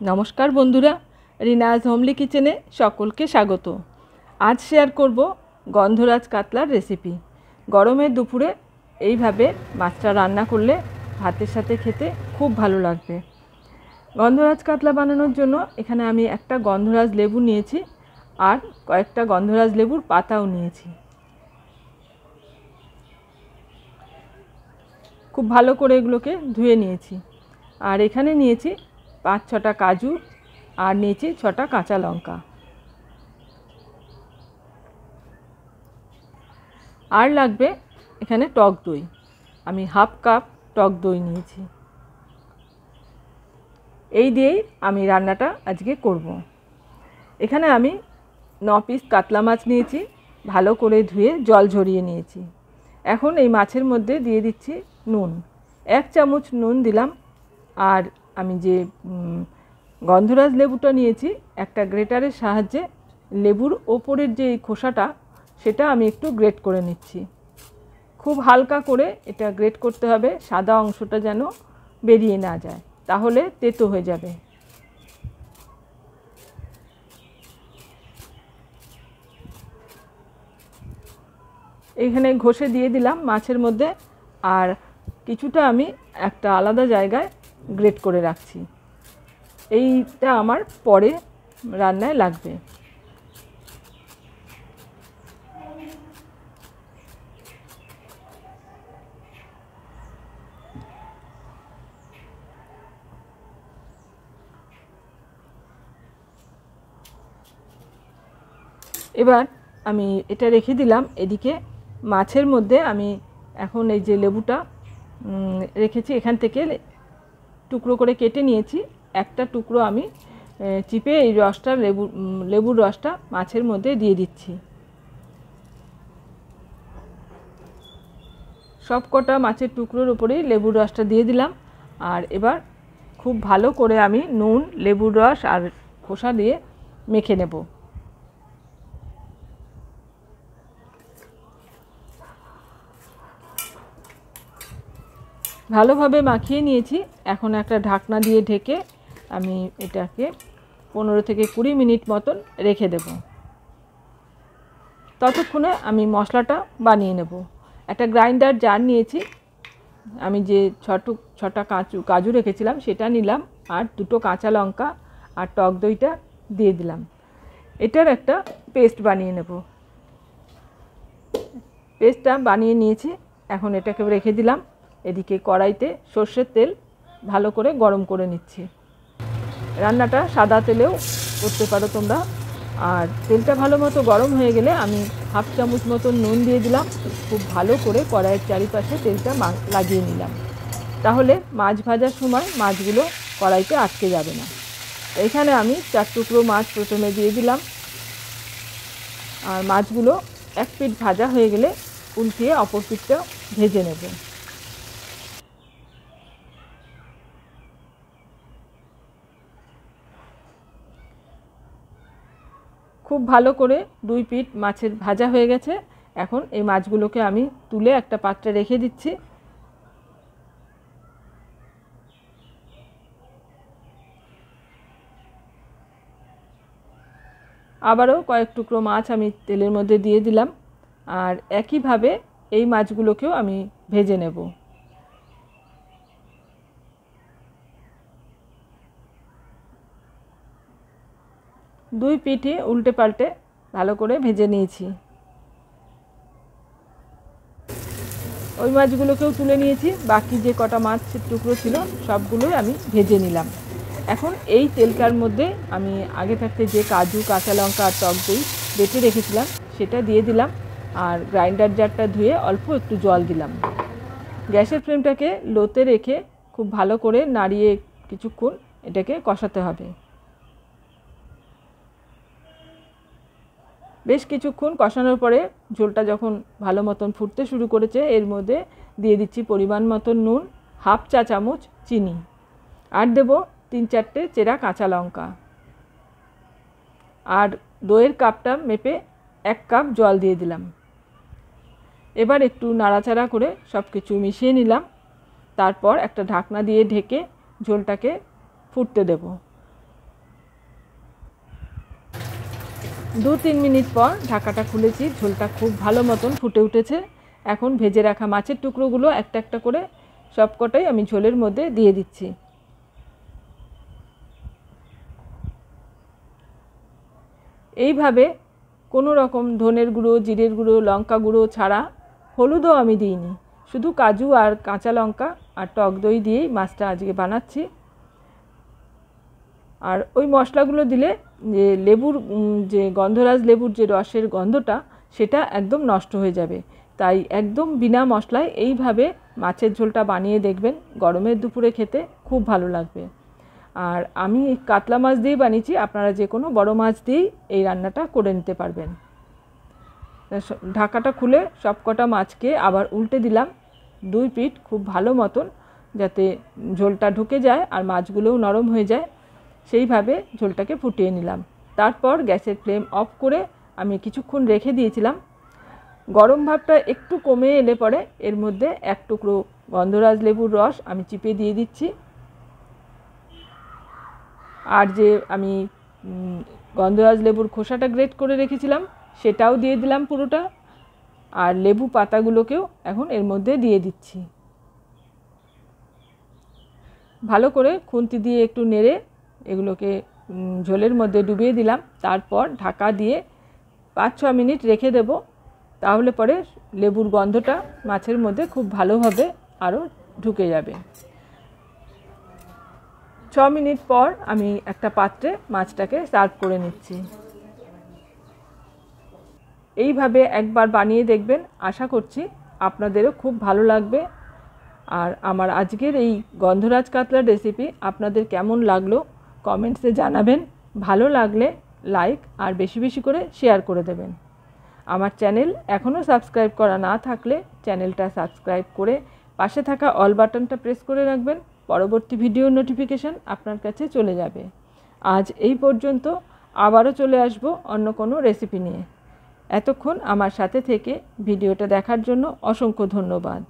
নমস্কার বন্ধুরা, রিনাজ হোমলি কিচেনে সকলকে স্বাগত। আজ শেয়ার করব গন্ধরাজ কাতলার রেসিপি। গরমের দুপুরে এইভাবে মাছটা রান্না করলে ভাতের সাথে খেতে খুব ভালো লাগবে। গন্ধরাজ কাতলা বানানোর জন্য এখানে আমি একটা গন্ধরাজ লেবু নিয়েছি আর কয়েকটা গন্ধরাজ লেবুর পাতাও নিয়েছি। খুব ভালো করে এগুলোকে ধুয়ে নিয়েছি। আর এখানে নিয়েছি 5-6টা কাজু আর নিয়েছি 6টা কাঁচা লঙ্কা। আর লাগবে এখানে টক দই। আমি হাফ কাপ টক দই নিয়েছি। এই দিয়েই আমি রান্নাটা আজকে করব। এখানে আমি 9 পিস কাতলা মাছ নিয়েছি, ভালো করে ধুয়ে জল ঝরিয়ে নিয়েছি। এখন এই মাছের মধ্যে দিয়ে দিচ্ছি নুন। 1 চামচ নুন দিলাম। আর আমি যে গন্ধরাজ লেবুটা নিয়েছি, একটা গ্রেটারের সাহায্যে লেবুর ওপরের যে খোসাটা সেটা আমি একটু গ্রেট করে নিচ্ছি। খুব হালকা করে এটা গ্রেট করতে হবে, সাদা অংশটা যেন বেরিয়ে না যায়, তাহলে তেতো হয়ে যাবে। এইখানে ঘষে দিয়ে দিলাম মাছের মধ্যে, আর কিছুটা আমি একটা আলাদা জায়গায় গ্রেট করে রাখছি। এইটা আমার পরে রান্নায় লাগবে। এবার আমি এটা রেখে দিলাম এদিকে। মাছের মধ্যে আমি এখন এই যে লেবুটা রেখেছি, এখান থেকে টুকরো করে কেটে নিয়েছি। একটা টুকরো আমি চিপে এই রসটা লেবুর রসটা মাছের মধ্যে দিয়ে দিচ্ছি। সব কটা মাছের টুকরোর উপরেই লেবুর রসটা দিয়ে দিলাম। আর এবার খুব ভালো করে আমি নুন, লেবুর রস আর খোসা দিয়ে মেখে নেব। ভালোভাবে মাখিয়ে নিয়েছি। এখন একটা ঢাকনা দিয়ে ঢেকে আমি এটাকে 15 থেকে 20 মিনিট মতন রেখে দেব। ততক্ষণে আমি মশলাটা বানিয়ে নেব। একটা গ্রাইন্ডার জার নিয়েছি। আমি যে 6টা কাজু রেখেছিলাম সেটা নিলাম, আর 2টো কাঁচা লঙ্কা আর টক দইটা দিয়ে দিলাম। এটার একটা পেস্ট বানিয়ে নেব। পেস্টটা বানিয়ে নিয়েছি। এখন এটাকে রেখে দিলাম। এদিকে কড়াইতে সর্ষের তেল ভালো করে গরম করে নিচ্ছি। রান্নাটা সাদা তেলেও করতে পারো তোমরা। আর তেলটা ভালো মতো গরম হয়ে গেলে আমি হাফ চামচ মতো নুন দিয়ে দিলাম। খুব ভালো করে কড়াইয়ের চারিপাশে তেলটা লাগিয়ে নিলাম, তাহলে মাছ ভাজার সময় মাছগুলো কড়াইতে আটকে যাবে না। এখানে আমি 4 টুকরো মাছ প্রথমে দিয়ে দিলাম। আর মাছগুলো এক পিঠ ভাজা হয়ে গেলে উল্টিয়ে অপর পিঠটা ভেজে নেব। খুব ভালো করে 2 পিঠ মাছের ভাজা হয়ে গেছে। এখন এই মাছগুলোকে আমি তুলে একটা পাত্রে রেখে দিচ্ছি। আবারও কয়েক টুকরো মাছ আমি তেলের মধ্যে দিয়ে দিলাম। আর একইভাবে এই মাছগুলোকেও আমি ভেজে নেব। দুই পিঠে উল্টে পাল্টে ভালো করে ভেজে নিয়েছি। ওই মাছগুলোকেও তুলে নিয়েছি। বাকি যে কটা মাছের টুকরো ছিল সবগুলোই আমি ভেজে নিলাম। এখন এই তেলটার মধ্যে আমি আগে থাকতে যে কাজু, কাঁচা লঙ্কা আর টক দই বেটে রেখেছিলাম সেটা দিয়ে দিলাম। আর গ্রাইন্ডার জারটা ধুয়ে অল্প একটু জল দিলাম। গ্যাসের ফ্লেমটাকে লোতে রেখে খুব ভালো করে নাড়িয়ে কিছুক্ষণ এটাকে কষাতে হবে। বেশ কিছুক্ষণ কষানোর পরে ঝোলটা যখন ভালো মতন ফুটতে শুরু করেছে, এর মধ্যে দিয়ে দিচ্ছি পরিমাণ মতন নুন, হাফ চা চামচ চিনি, আর দেব 3-4টে চেরা কাঁচা লঙ্কা। আর দইয়ের কাপটা মেপে 1 কাপ জল দিয়ে দিলাম। এবার একটু নাড়াচাড়া করে সব কিছু মিশিয়ে নিলাম। তারপর একটা ঢাকনা দিয়ে ঢেকে ঝোলটাকে ফুটতে দেব। 2-3 মিনিট পর ঢাকাটা খুলেছি, ঝোলটা খুব ভালো মতন ফুটে উঠেছে। এখন ভেজে রাখা মাছের টুকরোগুলো একটা একটা করে সবকটাই আমি ঝোলের মধ্যে দিয়ে দিচ্ছি। এইভাবে কোনো রকম ধনের গুঁড়ো, জিরের গুঁড়ো, লঙ্কা গুঁড়ো ছাড়া, হলুদও আমি দিইনি, শুধু কাজু আর কাঁচা লঙ্কা আর টক দই দিয়েই মাছটা আজকে বানাচ্ছি। আর ওই মশলাগুলো দিলে যে লেবুর যে গন্ধরাজ লেবুর যে রসের গন্ধটা সেটা একদম নষ্ট হয়ে যাবে। তাই একদম বিনা মশলায় এইভাবে মাছের ঝোলটা বানিয়ে দেখবেন, গরমের দুপুরে খেতে খুব ভালো লাগবে। আর আমি কাতলা মাছ দিয়েই বানিয়েছি, আপনারা যে কোনো বড় মাছ দিয়েই এই রান্নাটা করে নিতে পারবেন। ঢাকাটা খুলে সবকটা মাছকে আবার উল্টে দিলাম 2 পিঠ খুব ভালো মতন, যাতে ঝোলটা ঢুকে যায় আর মাছগুলোও নরম হয়ে যায়। সেইভাবে ঝোলটাকে ফুটিয়ে নিলাম। তারপর গ্যাসের ফ্লেম অফ করে আমি কিছুক্ষণ রেখে দিয়েছিলাম। গরম ভাবটা একটু কমে এলে পরে এর মধ্যে 1 টুকরো গন্ধরাজ লেবুর রস আমি চিপে দিয়ে দিচ্ছি। আর যে আমি গন্ধরাজ লেবুর খোসাটা গ্রেট করে রেখেছিলাম সেটাও দিয়ে দিলাম পুরোটা। আর লেবু পাতাগুলোকেও এখন এর মধ্যে দিয়ে দিচ্ছি। ভালো করে খুন্তি দিয়ে একটু নেড়ে এগুলোকে ঝোলের মধ্যে ডুবিয়ে দিলাম। তারপর ঢাকা দিয়ে 5-6 মিনিট রেখে দেব, তাহলে পরে লেবুর গন্ধটা মাছের মধ্যে খুব ভালোভাবে আরও ঢুকে যাবে। 6 মিনিট পর আমি একটা পাত্রে মাছটাকে সার্ভ করে নিচ্ছি। এইভাবে একবার বানিয়ে দেখবেন, আশা করছি আপনাদেরও খুব ভালো লাগবে। আর আমার আজকের এই গন্ধরাজ কাতলার রেসিপি আপনাদের কেমন লাগলো কমেন্টসে জানাবেন। ভালো লাগলে লাইক আর বেশি বেশি করে শেয়ার করে দেবেন। আমার চ্যানেল এখনও সাবস্ক্রাইব করা না থাকলে চ্যানেলটা সাবস্ক্রাইব করে পাশে থাকা অল বাটনটা প্রেস করে রাখবেন, পরবর্তী ভিডিও নোটিফিকেশান আপনার কাছে চলে যাবে। আজ এই পর্যন্ত, আবারও চলে আসব অন্য কোনো রেসিপি নিয়ে। এতক্ষণ আমার সাথে থেকে ভিডিওটা দেখার জন্য অসংখ্য ধন্যবাদ।